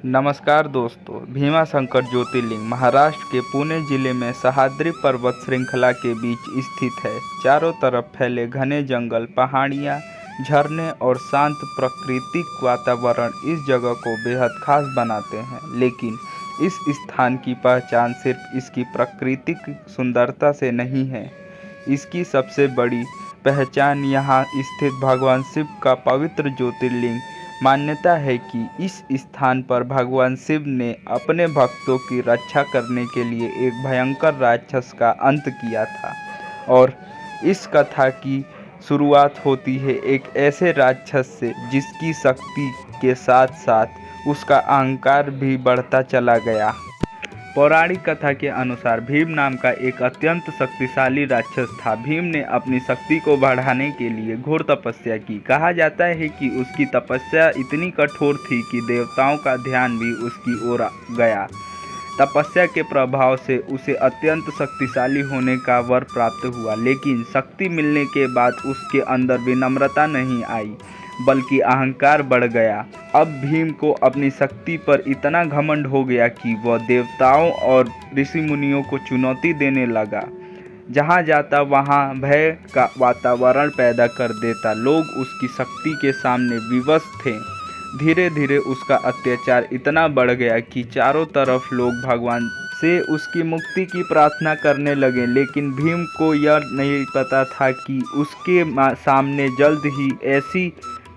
नमस्कार दोस्तों, भीमाशंकर ज्योतिर्लिंग महाराष्ट्र के पुणे जिले में सह्याद्री पर्वत श्रृंखला के बीच स्थित है। चारों तरफ फैले घने जंगल, पहाड़ियाँ, झरने और शांत प्राकृतिक वातावरण इस जगह को बेहद खास बनाते हैं। लेकिन इस स्थान की पहचान सिर्फ इसकी प्राकृतिक सुंदरता से नहीं है। इसकी सबसे बड़ी पहचान यहाँ स्थित भगवान शिव का पवित्र ज्योतिर्लिंग। मान्यता है कि इस स्थान पर भगवान शिव ने अपने भक्तों की रक्षा करने के लिए एक भयंकर राक्षस का अंत किया था। और इस कथा की शुरुआत होती है एक ऐसे राक्षस से जिसकी शक्ति के साथ साथ उसका अहंकार भी बढ़ता चला गया। पौराणिक कथा के अनुसार भीम नाम का एक अत्यंत शक्तिशाली राक्षस था। भीम ने अपनी शक्ति को बढ़ाने के लिए घोर तपस्या की। कहा जाता है कि उसकी तपस्या इतनी कठोर थी कि देवताओं का ध्यान भी उसकी ओर गया। तपस्या के प्रभाव से उसे अत्यंत शक्तिशाली होने का वर प्राप्त हुआ, लेकिन शक्ति मिलने के बाद उसके अंदर विनम्रता नहीं आई बल्कि अहंकार बढ़ गया। अब भीम को अपनी शक्ति पर इतना घमंड हो गया कि वह देवताओं और ऋषि मुनियों को चुनौती देने लगा। जहाँ जाता वहाँ भय का वातावरण पैदा कर देता। लोग उसकी शक्ति के सामने विवश थे। धीरे धीरे उसका अत्याचार इतना बढ़ गया कि चारों तरफ लोग भगवान से उसकी मुक्ति की प्रार्थना करने लगे। लेकिन भीम को यह नहीं पता था कि उसके सामने जल्द ही ऐसी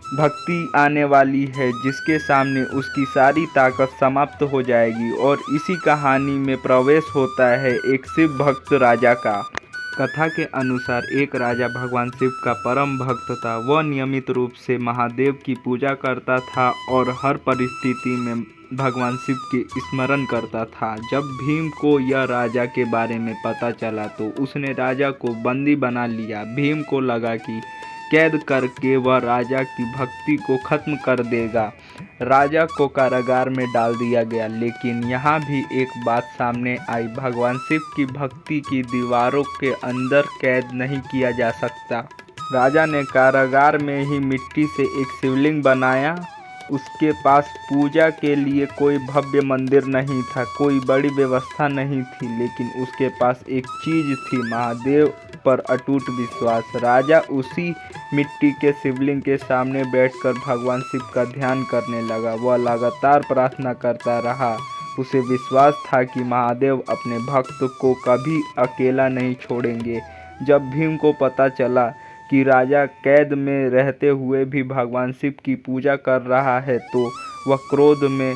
भक्ति आने वाली है जिसके सामने उसकी सारी ताकत समाप्त हो जाएगी। और इसी कहानी में प्रवेश होता है एक शिव भक्त राजा का। कथा के अनुसार एक राजा भगवान शिव का परम भक्त था। वह नियमित रूप से महादेव की पूजा करता था और हर परिस्थिति में भगवान शिव के स्मरण करता था। जब भीम को यह राजा के बारे में पता चला तो उसने राजा को बंदी बना लिया। भीम को लगा कि कैद करके वह राजा की भक्ति को खत्म कर देगा। राजा को कारागार में डाल दिया गया। लेकिन यहाँ भी एक बात सामने आई, भगवान शिव की भक्ति की दीवारों के अंदर कैद नहीं किया जा सकता। राजा ने कारागार में ही मिट्टी से एक शिवलिंग बनाया। उसके पास पूजा के लिए कोई भव्य मंदिर नहीं था, कोई बड़ी व्यवस्था नहीं थी, लेकिन उसके पास एक चीज़ थी, महादेव पर अटूट विश्वास। राजा उसी मिट्टी के शिवलिंग के सामने बैठकर भगवान शिव का ध्यान करने लगा। वह लगातार प्रार्थना करता रहा। उसे विश्वास था कि महादेव अपने भक्त को कभी अकेला नहीं छोड़ेंगे। जब भीम को पता चला कि राजा कैद में रहते हुए भी भगवान शिव की पूजा कर रहा है तो वह क्रोध में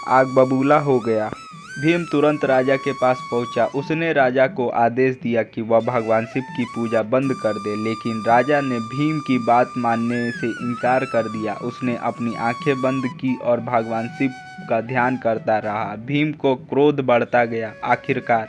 आग बबूला हो गया। भीम तुरंत राजा के पास पहुंचा। उसने राजा को आदेश दिया कि वह भगवान शिव की पूजा बंद कर दे, लेकिन राजा ने भीम की बात मानने से इनकार कर दिया। उसने अपनी आंखें बंद की और भगवान शिव का ध्यान करता रहा। भीम को क्रोध बढ़ता गया। आखिरकार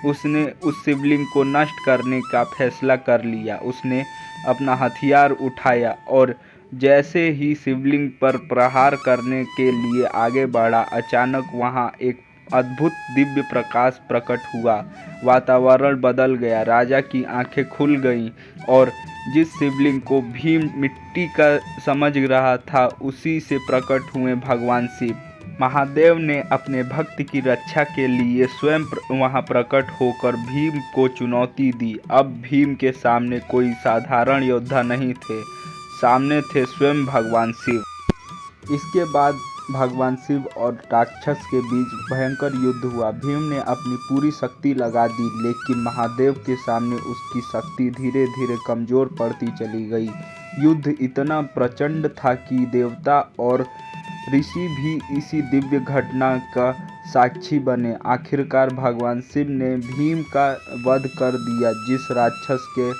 उसने उस शिवलिंग को नष्ट करने का फैसला कर लिया। उसने अपना हथियार उठाया और जैसे ही शिवलिंग पर प्रहार करने के लिए आगे बढ़ा, अचानक वहां एक अद्भुत दिव्य प्रकाश प्रकट हुआ। वातावरण बदल गया। राजा की आंखें खुल गईं और जिस शिवलिंग को भीम मिट्टी का समझ रहा था उसी से प्रकट हुए भगवान शिव। महादेव ने अपने भक्त की रक्षा के लिए स्वयं वहां प्रकट होकर भीम को चुनौती दी। अब भीम के सामने कोई साधारण योद्धा नहीं थे, सामने थे स्वयं भगवान शिव। इसके बाद भगवान शिव और राक्षस के बीच भयंकर युद्ध हुआ। भीम ने अपनी पूरी शक्ति लगा दी, लेकिन महादेव के सामने उसकी शक्ति धीरे धीरे कमज़ोर पड़ती चली गई। युद्ध इतना प्रचंड था कि देवता और ऋषि भी इसी दिव्य घटना का साक्षी बने। आखिरकार भगवान शिव ने भीम का वध कर दिया। जिस राक्षस के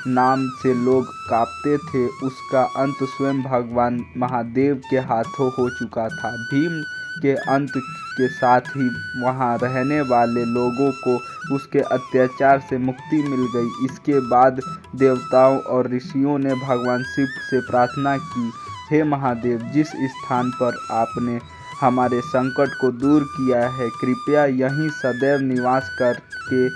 नाम से लोग कांपते थे, उसका अंत स्वयं भगवान महादेव के हाथों हो चुका था। भीम के अंत के साथ ही वहां रहने वाले लोगों को उसके अत्याचार से मुक्ति मिल गई। इसके बाद देवताओं और ऋषियों ने भगवान शिव से प्रार्थना की, हे महादेव, जिस स्थान पर आपने हमारे संकट को दूर किया है, कृपया यहीं सदैव निवास करके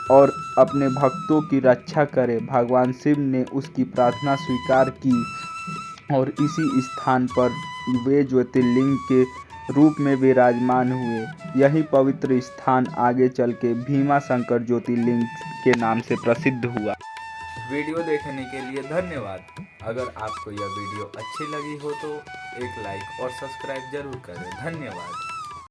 और अपने भक्तों की रक्षा करें। भगवान शिव ने उसकी प्रार्थना स्वीकार की और इसी स्थान पर वे ज्योतिर्लिंग के रूप में विराजमान हुए। यही पवित्र स्थान आगे चल के भीमा शंकर ज्योतिर्लिंग के नाम से प्रसिद्ध हुआ। वीडियो देखने के लिए धन्यवाद। अगर आपको यह वीडियो अच्छी लगी हो तो एक लाइक और सब्सक्राइब जरूर करें। धन्यवाद।